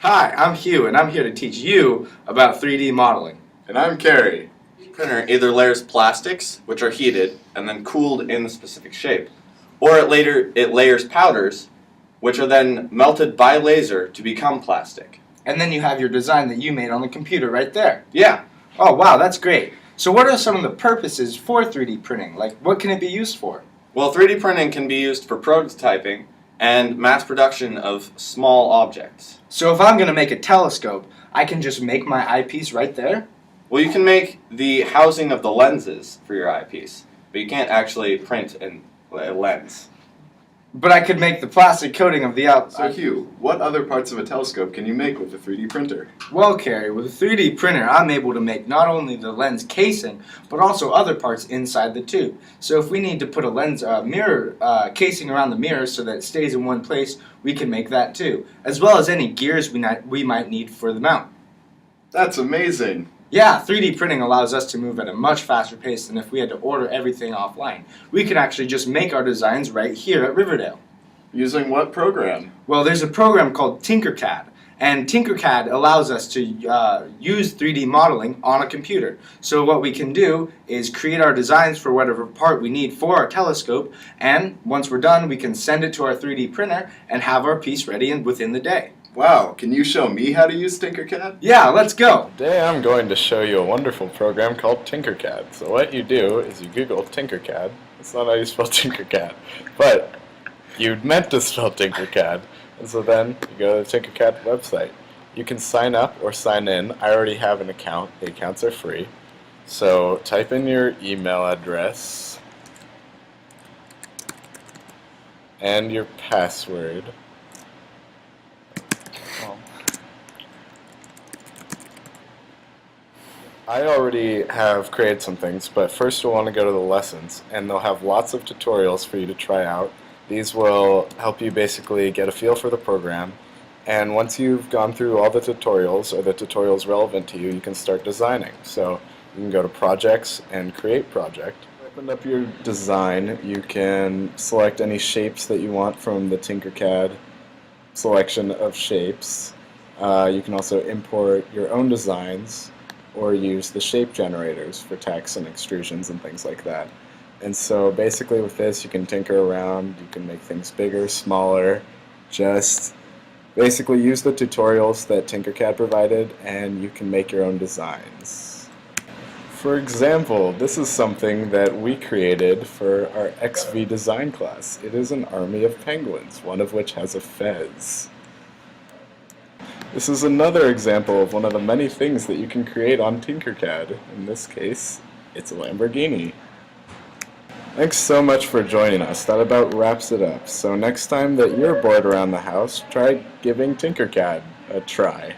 Hi, I'm Hugh, and I'm here to teach you about 3D modeling. And I'm Carrie. Printer either layers plastics, which are heated and then cooled in the specific shape, or it layers powders, which are then melted by laser to become plastic. And then you have your design that you made on the computer right there. Yeah. Oh, wow, that's great. So what are some of the purposes for 3D printing? Like, what can it be used for? Well, 3D printing can be used for prototyping and mass production of small objects. So if I'm going to make a telescope, I can just make my eyepiece right there? Well, you can make the housing of the lenses for your eyepiece, but you can't actually print a lens. But I could make the plastic coating of the So outside. Hugh, what other parts of a telescope can you make with a 3D printer? Well, Carrie, with a 3D printer, I'm able to make not only the lens casing, but also other parts inside the tube. So if we need to put a lens mirror casing around the mirror so that it stays in one place, we can make that too, as well as any gears we might need for the mount. That's amazing. Yeah, 3D printing allows us to move at a much faster pace than if we had to order everything offline. We can actually just make our designs right here at Riverdale. Using what program? Well, there's a program called Tinkercad, and Tinkercad allows us to use 3D modeling on a computer. So what we can do is create our designs for whatever part we need for our telescope, and once we're done, we can send it to our 3D printer and have our piece ready within the day. Wow, can you show me how to use Tinkercad? Yeah, let's go. Today I'm going to show you a wonderful program called Tinkercad. So what you do is you Google Tinkercad. That's not how you spell Tinkercad, but you meant to spell Tinkercad. And so then you go to the Tinkercad website. You can sign up or sign in. I already have an account. The accounts are free. So type in your email address and your password. I already have created some things, but first you'll want to go to the lessons, and they'll have lots of tutorials for you to try out. These will help you basically get a feel for the program, and once you've gone through all the tutorials, or the tutorials relevant to you, you can start designing. So you can go to Projects and Create Project. Open up your design. You can select any shapes that you want from the Tinkercad selection of shapes. You can also import your own designs, or use the shape generators for text and extrusions and things like that. And so basically with this you can tinker around, you can make things bigger, smaller, just basically use the tutorials that Tinkercad provided and you can make your own designs. For example, this is something that we created for our XV design class. It is an army of penguins, one of which has a fez. This is another example of one of the many things that you can create on Tinkercad. In this case, it's a Lamborghini. Thanks so much for joining us. That about wraps it up. So next time that you're bored around the house, try giving Tinkercad a try.